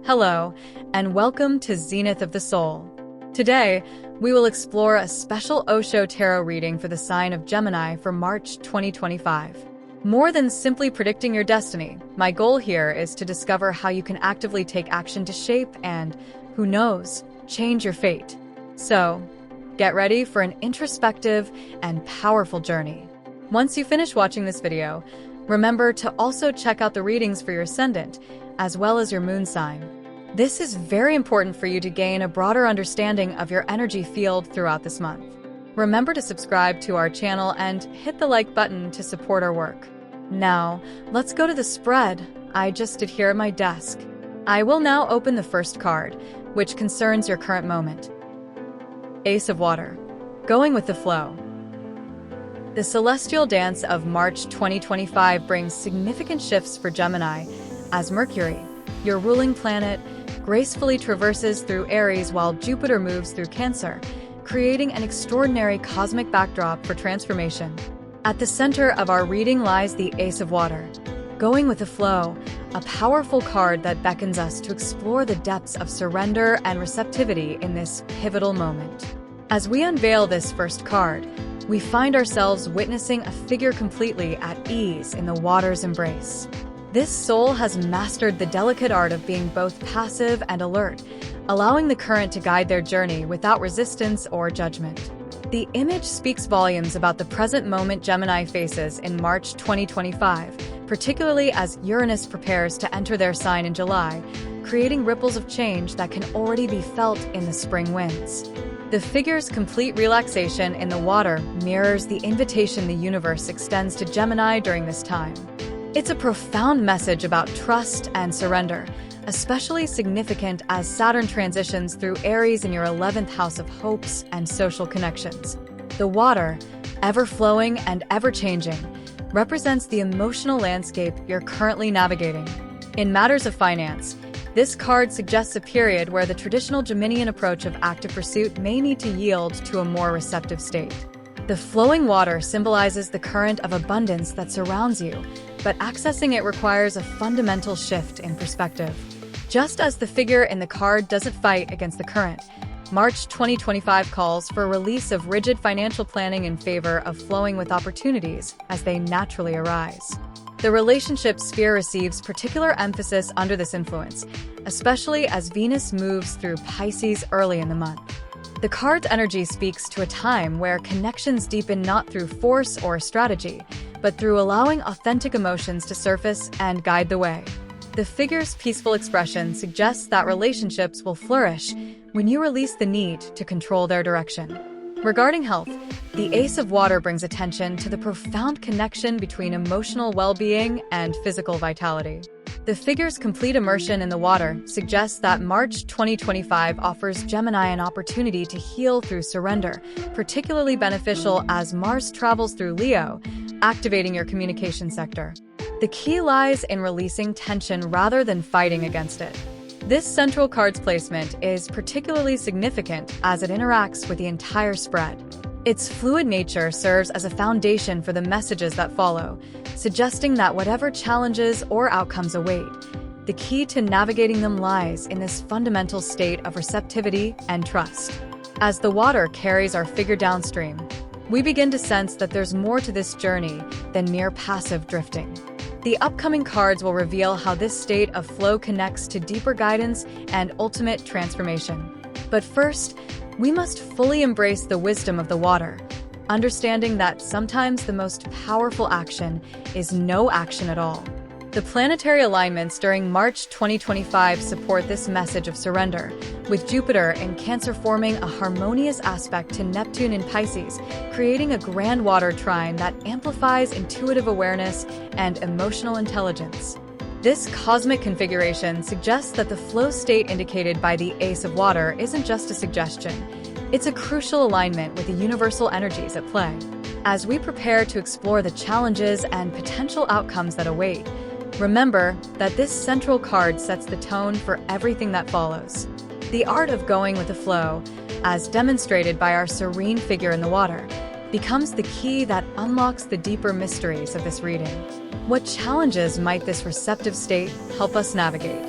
Hello, and welcome to Zenith of the Soul. Today, we will explore a special Osho Tarot reading for the sign of Gemini for March 2025. More than simply predicting your destiny, my goal here is to discover how you can actively take action to shape and, who knows, change your fate. So, get ready for an introspective and powerful journey. Once you finish watching this video, remember to also check out the readings for your ascendant, as well as your moon sign. This is very important for you to gain a broader understanding of your energy field throughout this month. Remember to subscribe to our channel and hit the like button to support our work. Now, let's go to the spread I just did here at my desk. I will now open the first card, which concerns your current moment. Ace of Water, going with the flow. The celestial dance of March 2025 brings significant shifts for Gemini, as Mercury, your ruling planet, gracefully traverses through Aries while Jupiter moves through Cancer, creating an extraordinary cosmic backdrop for transformation. At the center of our reading lies the Ace of Water, going with the flow, a powerful card that beckons us to explore the depths of surrender and receptivity in this pivotal moment. As we unveil this first card, we find ourselves witnessing a figure completely at ease in the water's embrace. This soul has mastered the delicate art of being both passive and alert, allowing the current to guide their journey without resistance or judgment. The image speaks volumes about the present moment Gemini faces in March 2025, particularly as Uranus prepares to enter their sign in July, creating ripples of change that can already be felt in the spring winds. The figure's complete relaxation in the water mirrors the invitation the universe extends to Gemini during this time. It's a profound message about trust and surrender, especially significant as Saturn transitions through Aries in your 11th house of hopes and social connections. The water, ever-flowing and ever-changing, represents the emotional landscape you're currently navigating. In matters of finance, this card suggests a period where the traditional Geminian approach of active pursuit may need to yield to a more receptive state. The flowing water symbolizes the current of abundance that surrounds you, but accessing it requires a fundamental shift in perspective. Just as the figure in the card doesn't fight against the current, March 2025 calls for a release of rigid financial planning in favor of flowing with opportunities as they naturally arise. The relationship sphere receives particular emphasis under this influence, especially as Venus moves through Pisces early in the month. The card's energy speaks to a time where connections deepen not through force or strategy, but through allowing authentic emotions to surface and guide the way. The figure's peaceful expression suggests that relationships will flourish when you release the need to control their direction. Regarding health, the Ace of Water brings attention to the profound connection between emotional well-being and physical vitality. The figure's complete immersion in the water suggests that March 2025 offers Gemini an opportunity to heal through surrender, particularly beneficial as Mars travels through Leo, activating your communication sector. The key lies in releasing tension rather than fighting against it. This central card's placement is particularly significant as it interacts with the entire spread. Its fluid nature serves as a foundation for the messages that follow, suggesting that whatever challenges or outcomes await, the key to navigating them lies in this fundamental state of receptivity and trust. As the water carries our figure downstream, we begin to sense that there's more to this journey than mere passive drifting. The upcoming cards will reveal how this state of flow connects to deeper guidance and ultimate transformation. But first, we must fully embrace the wisdom of the water, understanding that sometimes the most powerful action is no action at all. The planetary alignments during March 2025 support this message of surrender, with Jupiter in Cancer forming a harmonious aspect to Neptune in Pisces, creating a grand water trine that amplifies intuitive awareness and emotional intelligence. This cosmic configuration suggests that the flow state indicated by the Ace of Water isn't just a suggestion. It's a crucial alignment with the universal energies at play. As we prepare to explore the challenges and potential outcomes that await, remember that this central card sets the tone for everything that follows. The art of going with the flow, as demonstrated by our serene figure in the water, becomes the key that unlocks the deeper mysteries of this reading. What challenges might this receptive state help us navigate?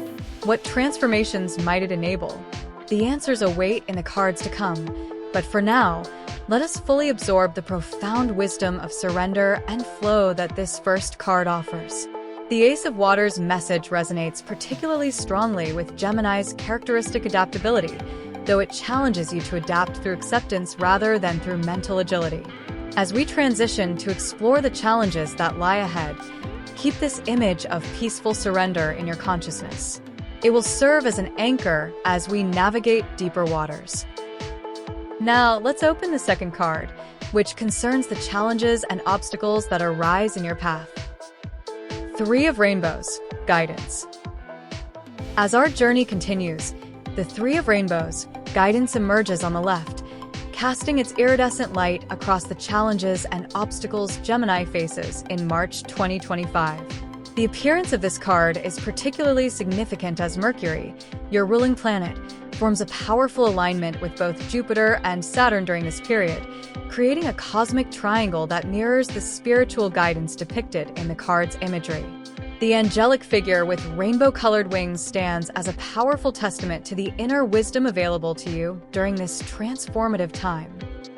What transformations might it enable? The answers await in the cards to come, but for now, let us fully absorb the profound wisdom of surrender and flow that this first card offers. The Ace of Water's message resonates particularly strongly with Gemini's characteristic adaptability, though it challenges you to adapt through acceptance rather than through mental agility. As we transition to explore the challenges that lie ahead, keep this image of peaceful surrender in your consciousness. It will serve as an anchor as we navigate deeper waters. Now, let's open the second card, which concerns the challenges and obstacles that arise in your path. Three of Rainbows, Guidance. As our journey continues, the Three of Rainbows, Guidance emerges on the left, casting its iridescent light across the challenges and obstacles Gemini faces in March 2025. The appearance of this card is particularly significant as Mercury, your ruling planet, forms a powerful alignment with both Jupiter and Saturn during this period, creating a cosmic triangle that mirrors the spiritual guidance depicted in the card's imagery. The angelic figure with rainbow-colored wings stands as a powerful testament to the inner wisdom available to you during this transformative time.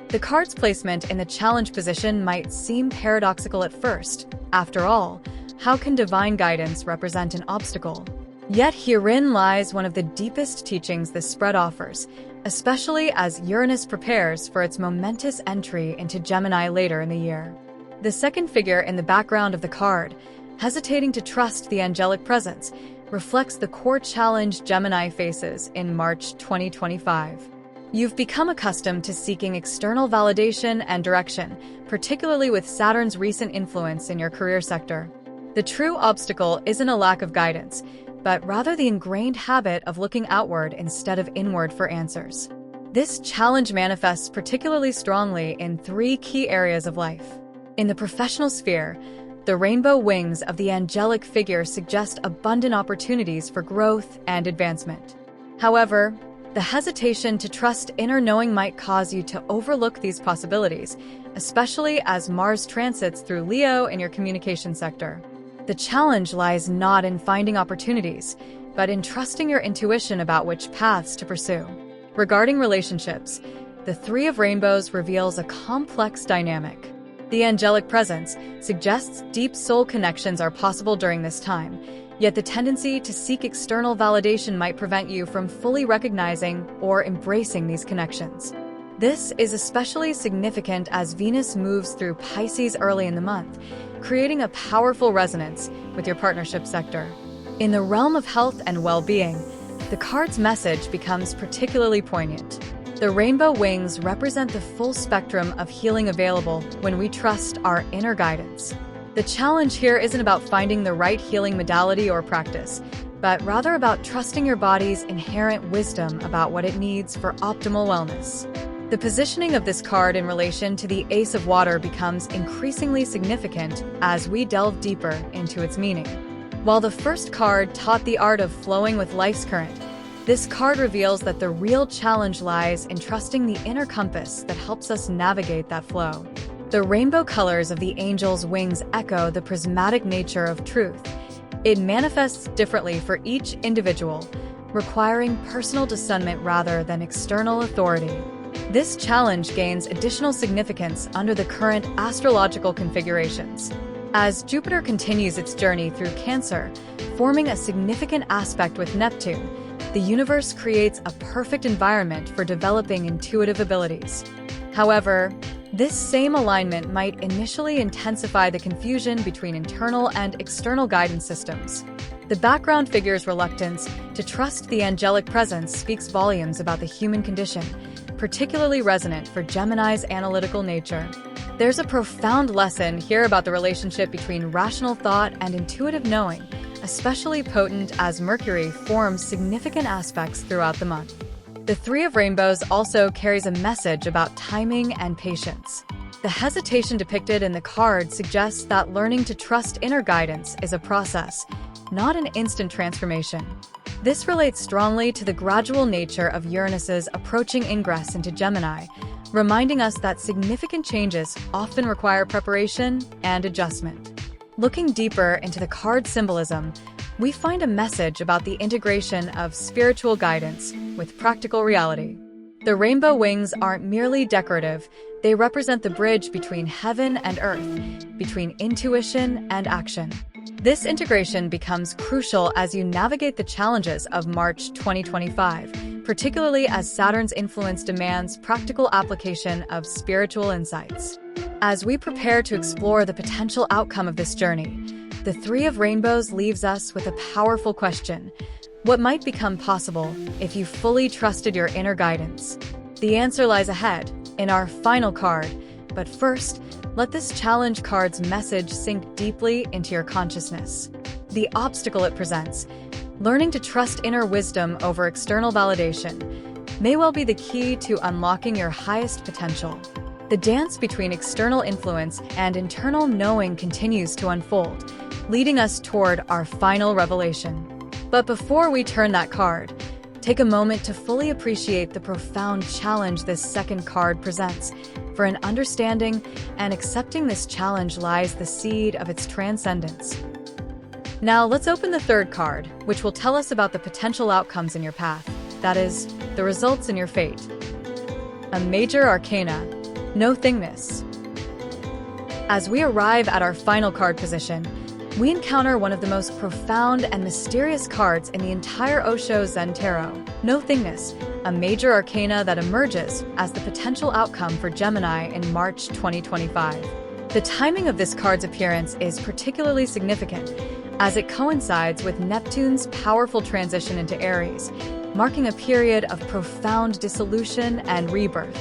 The card's placement in the challenge position might seem paradoxical at first. After all, how can divine guidance represent an obstacle? Yet herein lies one of the deepest teachings this spread offers, especially as Uranus prepares for its momentous entry into Gemini later in the year. The second figure in the background of the card, hesitating to trust the angelic presence, reflects the core challenge Gemini faces in March 2025. You've become accustomed to seeking external validation and direction, particularly with Saturn's recent influence in your career sector. The true obstacle isn't a lack of guidance, but rather the ingrained habit of looking outward instead of inward for answers. This challenge manifests particularly strongly in three key areas of life. In the professional sphere, the rainbow wings of the angelic figure suggest abundant opportunities for growth and advancement. However, the hesitation to trust inner knowing might cause you to overlook these possibilities, especially as Mars transits through Leo in your communication sector. The challenge lies not in finding opportunities, but in trusting your intuition about which paths to pursue. Regarding relationships, the Three of Rainbows reveals a complex dynamic. The angelic presence suggests deep soul connections are possible during this time, yet the tendency to seek external validation might prevent you from fully recognizing or embracing these connections. This is especially significant as Venus moves through Pisces early in the month, creating a powerful resonance with your partnership sector. In the realm of health and well-being, the card's message becomes particularly poignant. The rainbow wings represent the full spectrum of healing available when we trust our inner guidance. The challenge here isn't about finding the right healing modality or practice, but rather about trusting your body's inherent wisdom about what it needs for optimal wellness. The positioning of this card in relation to the Ace of Water becomes increasingly significant as we delve deeper into its meaning. While the first card taught the art of flowing with life's current, this card reveals that the real challenge lies in trusting the inner compass that helps us navigate that flow. The rainbow colors of the angel's wings echo the prismatic nature of truth. It manifests differently for each individual, requiring personal discernment rather than external authority. This challenge gains additional significance under the current astrological configurations. As Jupiter continues its journey through Cancer, forming a significant aspect with Neptune, the universe creates a perfect environment for developing intuitive abilities. However, this same alignment might initially intensify the confusion between internal and external guidance systems. The background figure's reluctance to trust the angelic presence speaks volumes about the human condition, particularly resonant for Gemini's analytical nature. There's a profound lesson here about the relationship between rational thought and intuitive knowing, especially potent as Mercury forms significant aspects throughout the month. The Three of Rainbows also carries a message about timing and patience. The hesitation depicted in the card suggests that learning to trust inner guidance is a process, not an instant transformation. This relates strongly to the gradual nature of Uranus's approaching ingress into Gemini, reminding us that significant changes often require preparation and adjustment. Looking deeper into the card's symbolism, we find a message about the integration of spiritual guidance with practical reality. The rainbow wings aren't merely decorative, they represent the bridge between heaven and earth, between intuition and action. This integration becomes crucial as you navigate the challenges of March 2025, particularly as Saturn's influence demands practical application of spiritual insights. As we prepare to explore the potential outcome of this journey, the Three of Rainbows leaves us with a powerful question. What might become possible if you fully trusted your inner guidance? The answer lies ahead, in our final card. But first, let this challenge card's message sink deeply into your consciousness. The obstacle it presents, learning to trust inner wisdom over external validation, may well be the key to unlocking your highest potential. The dance between external influence and internal knowing continues to unfold, leading us toward our final revelation. But before we turn that card, take a moment to fully appreciate the profound challenge this second card presents. For an understanding and accepting this challenge lies the seed of its transcendence. Now let's open the third card, which will tell us about the potential outcomes in your path, that is, the results in your fate. A major arcana, no thingness. As we arrive at our final card position, we encounter one of the most profound and mysterious cards in the entire Osho Zen Tarot, no thingness, a major arcana that emerges as the potential outcome for Gemini in March 2025. The timing of this card's appearance is particularly significant, as it coincides with Neptune's powerful transition into Aries, marking a period of profound dissolution and rebirth.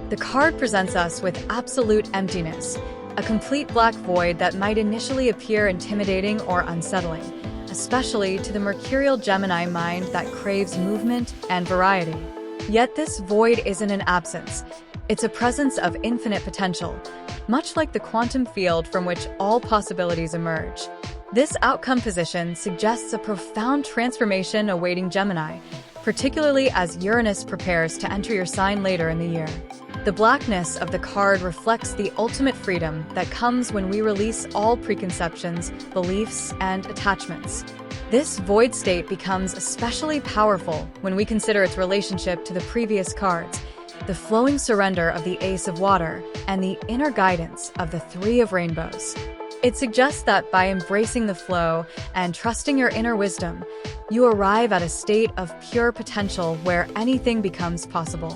The card presents us with absolute emptiness, a complete black void that might initially appear intimidating or unsettling, especially to the mercurial Gemini mind that craves movement and variety. Yet this void isn't an absence, it's a presence of infinite potential, much like the quantum field from which all possibilities emerge. This outcome position suggests a profound transformation awaiting Gemini, particularly as Uranus prepares to enter your sign later in the year. The blackness of the card reflects the ultimate freedom that comes when we release all preconceptions, beliefs, and attachments. This void state becomes especially powerful when we consider its relationship to the previous cards, the flowing surrender of the Ace of Water, and the inner guidance of the Three of Rainbows. It suggests that by embracing the flow and trusting your inner wisdom, you arrive at a state of pure potential where anything becomes possible.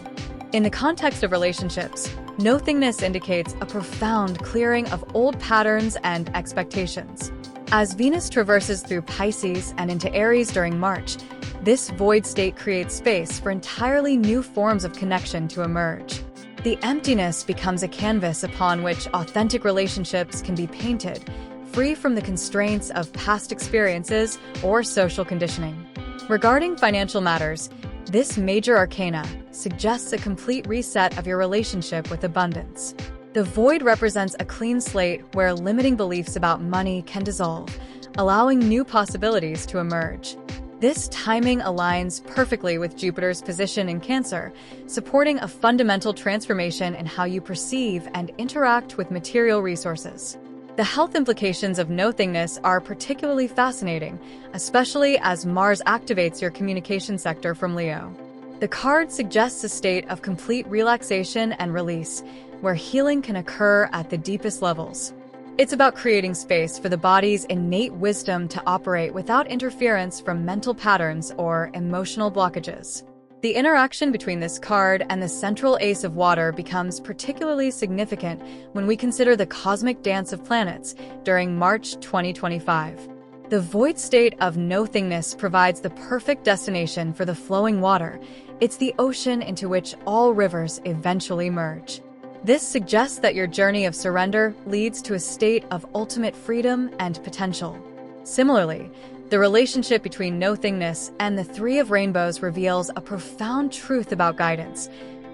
In the context of relationships, no thingness indicates a profound clearing of old patterns and expectations. As Venus traverses through Pisces and into Aries during March, this void state creates space for entirely new forms of connection to emerge. The emptiness becomes a canvas upon which authentic relationships can be painted, free from the constraints of past experiences or social conditioning. Regarding financial matters, this major arcana suggests a complete reset of your relationship with abundance. The void represents a clean slate where limiting beliefs about money can dissolve, allowing new possibilities to emerge. This timing aligns perfectly with Jupiter's position in Cancer, supporting a fundamental transformation in how you perceive and interact with material resources. The health implications of no thingness are particularly fascinating, especially as Mars activates your communication sector from Leo. The card suggests a state of complete relaxation and release, where healing can occur at the deepest levels. It's about creating space for the body's innate wisdom to operate without interference from mental patterns or emotional blockages. The interaction between this card and the central Ace of Water becomes particularly significant when we consider the cosmic dance of planets during March 2025. The void state of no thingness provides the perfect destination for the flowing water. It's the ocean into which all rivers eventually merge. This suggests that your journey of surrender leads to a state of ultimate freedom and potential. Similarly, the relationship between no thingness and the Three of Rainbows reveals a profound truth about guidance.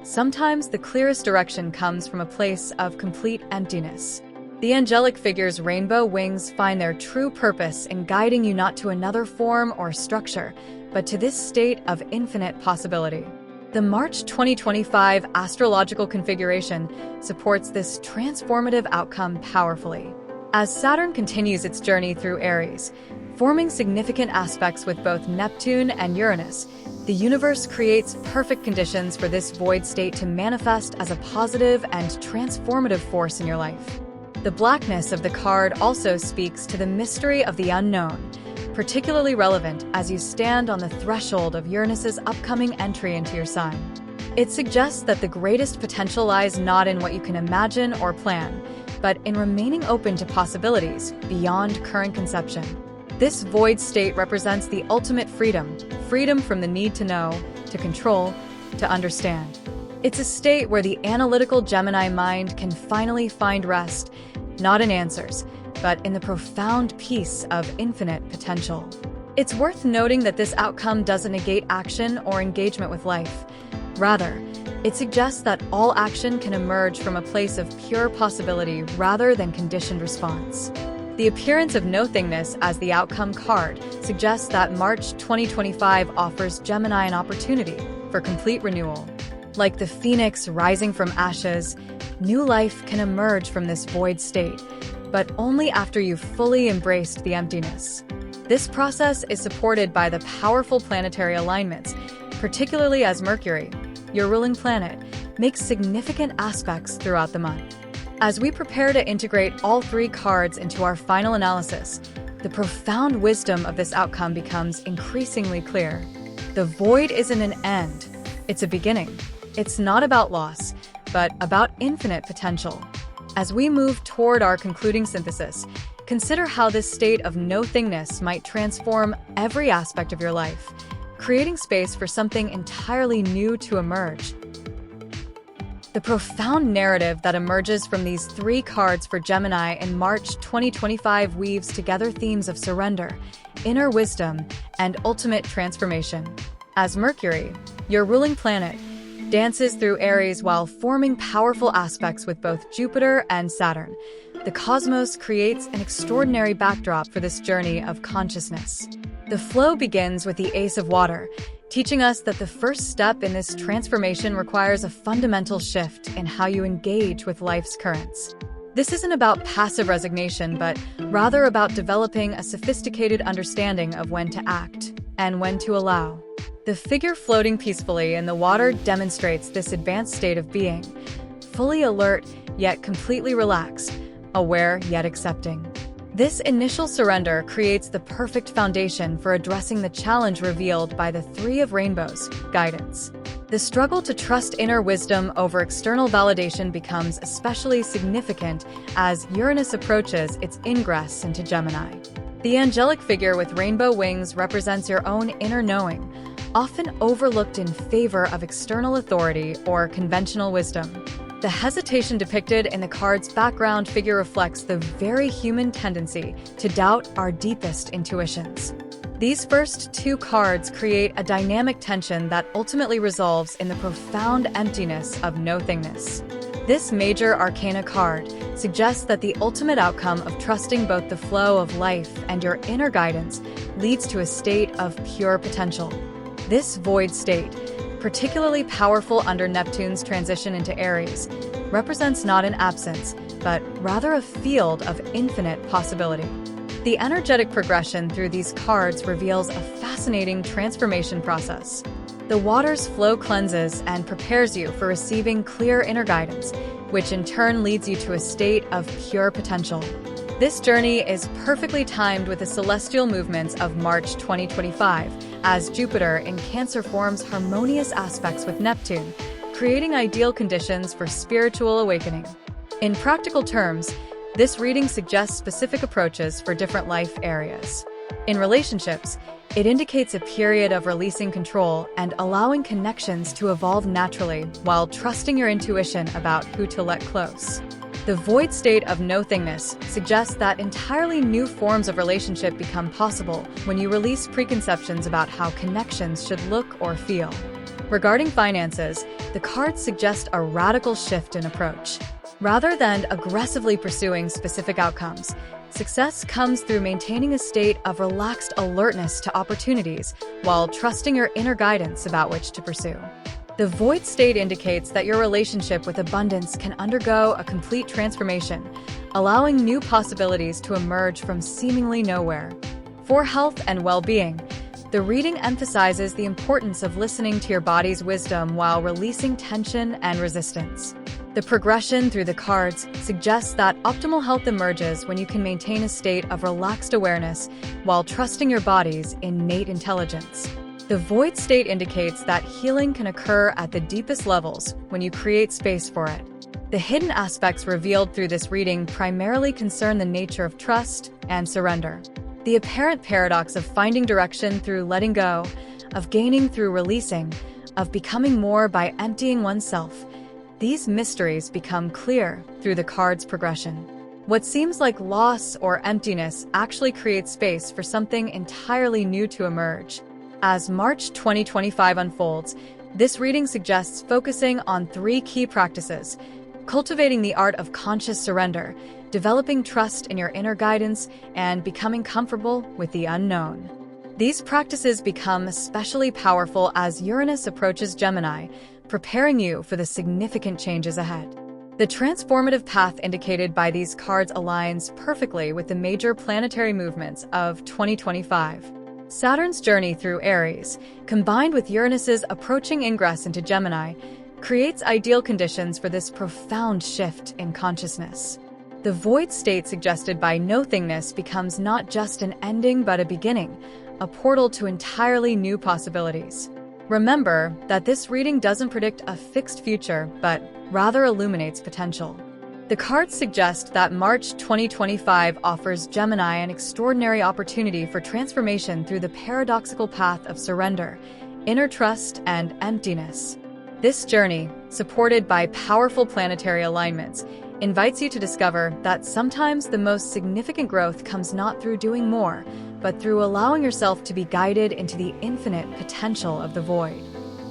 Sometimes the clearest direction comes from a place of complete emptiness. The angelic figure's rainbow wings find their true purpose in guiding you not to another form or structure, but to this state of infinite possibility. The March 2025 astrological configuration supports this transformative outcome powerfully. As Saturn continues its journey through Aries, Forming significant aspects with both Neptune and Uranus, the universe creates perfect conditions for this void state to manifest as a positive and transformative force in your life. The blackness of the card also speaks to the mystery of the unknown, particularly relevant as you stand on the threshold of Uranus's upcoming entry into your sign. It suggests that the greatest potential lies not in what you can imagine or plan, but in remaining open to possibilities beyond current conception. This void state represents the ultimate freedom from the need to know, to control, to understand. It's a state where the analytical Gemini mind can finally find rest, not in answers, but in the profound peace of infinite potential. It's worth noting that this outcome doesn't negate action or engagement with life. Rather, it suggests that all action can emerge from a place of pure possibility rather than conditioned response. The appearance of nothingness as the outcome card suggests that March 2025 offers Gemini an opportunity for complete renewal. Like the phoenix rising from ashes, new life can emerge from this void state, but only after you've fully embraced the emptiness. This process is supported by the powerful planetary alignments, particularly as Mercury, your ruling planet, makes significant aspects throughout the month. As we prepare to integrate all three cards into our final analysis, the profound wisdom of this outcome becomes increasingly clear. The void isn't an end, it's a beginning. It's not about loss, but about infinite potential. As we move toward our concluding synthesis, consider how this state of nothingness might transform every aspect of your life, creating space for something entirely new to emerge. The profound narrative that emerges from these three cards for Gemini in March 2025 weaves together themes of surrender, inner wisdom, and ultimate transformation. As Mercury, your ruling planet, dances through Aries while forming powerful aspects with both Jupiter and Saturn, the cosmos creates an extraordinary backdrop for this journey of consciousness. The flow begins with the Ace of Water, teaching us that the first step in this transformation requires a fundamental shift in how you engage with life's currents. This isn't about passive resignation, but rather about developing a sophisticated understanding of when to act and when to allow. The figure floating peacefully in the water demonstrates this advanced state of being, fully alert yet completely relaxed, aware yet accepting. This initial surrender creates the perfect foundation for addressing the challenge revealed by the Three of Rainbows, guidance. The struggle to trust inner wisdom over external validation becomes especially significant as Uranus approaches its ingress into Gemini. The angelic figure with rainbow wings represents your own inner knowing, often overlooked in favor of external authority or conventional wisdom. The hesitation depicted in the card's background figure reflects the very human tendency to doubt our deepest intuitions. These first two cards create a dynamic tension that ultimately resolves in the profound emptiness of nothingness. This major arcana card suggests that the ultimate outcome of trusting both the flow of life and your inner guidance leads to a state of pure potential. This void state, particularly powerful under Neptune's transition into Aries, represents not an absence, but rather a field of infinite possibility. The energetic progression through these cards reveals a fascinating transformation process. The water's flow cleanses and prepares you for receiving clear inner guidance, which in turn leads you to a state of pure potential. This journey is perfectly timed with the celestial movements of March 2025, as Jupiter in Cancer forms harmonious aspects with Neptune, creating ideal conditions for spiritual awakening. In practical terms, this reading suggests specific approaches for different life areas. In relationships, it indicates a period of releasing control and allowing connections to evolve naturally while trusting your intuition about who to let close. The void state of nothingness suggests that entirely new forms of relationship become possible when you release preconceptions about how connections should look or feel. Regarding finances, the cards suggest a radical shift in approach. Rather than aggressively pursuing specific outcomes, success comes through maintaining a state of relaxed alertness to opportunities while trusting your inner guidance about which to pursue. The void state indicates that your relationship with abundance can undergo a complete transformation, allowing new possibilities to emerge from seemingly nowhere. For health and well-being, the reading emphasizes the importance of listening to your body's wisdom while releasing tension and resistance. The progression through the cards suggests that optimal health emerges when you can maintain a state of relaxed awareness while trusting your body's innate intelligence. The void state indicates that healing can occur at the deepest levels when you create space for it. The hidden aspects revealed through this reading primarily concern the nature of trust and surrender. The apparent paradox of finding direction through letting go, of gaining through releasing, of becoming more by emptying oneself. These mysteries become clear through the card's progression. What seems like loss or emptiness actually creates space for something entirely new to emerge. As March 2025 unfolds, this reading suggests focusing on 3 key practices: cultivating the art of conscious surrender, developing trust in your inner guidance, and becoming comfortable with the unknown. These practices become especially powerful as Uranus approaches Gemini, preparing you for the significant changes ahead. The transformative path indicated by these cards aligns perfectly with the major planetary movements of 2025. Saturn's journey through Aries, combined with Uranus's approaching ingress into Gemini, creates ideal conditions for this profound shift in consciousness. The void state suggested by nothingness becomes not just an ending but a beginning, a portal to entirely new possibilities. Remember that this reading doesn't predict a fixed future, but rather illuminates potential. The cards suggest that March 2025 offers Gemini an extraordinary opportunity for transformation through the paradoxical path of surrender, inner trust, and emptiness. This journey, supported by powerful planetary alignments, invites you to discover that sometimes the most significant growth comes not through doing more, but through allowing yourself to be guided into the infinite potential of the void.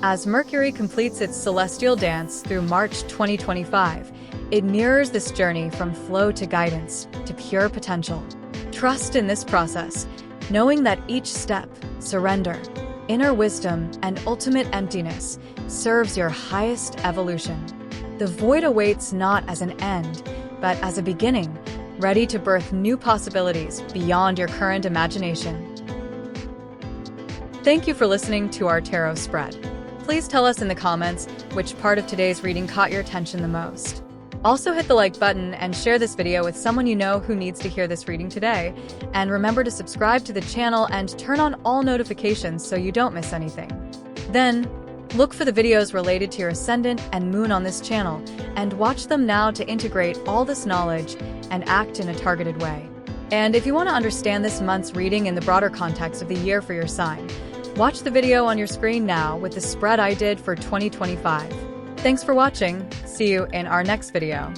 As Mercury completes its celestial dance through March 2025, it mirrors this journey from flow to guidance to pure potential. Trust in this process, knowing that each step, surrender, inner wisdom, and ultimate emptiness serves your highest evolution. The void awaits not as an end, but as a beginning, ready to birth new possibilities beyond your current imagination. Thank you for listening to our tarot spread. Please tell us in the comments which part of today's reading caught your attention the most. Also hit the like button and share this video with someone you know who needs to hear this reading today. And remember to subscribe to the channel and turn on all notifications so you don't miss anything. Then, look for the videos related to your ascendant and moon on this channel, and watch them now to integrate all this knowledge and act in a targeted way. And if you want to understand this month's reading in the broader context of the year for your sign, watch the video on your screen now with the spread I did for 2025. Thanks for watching. See you in our next video.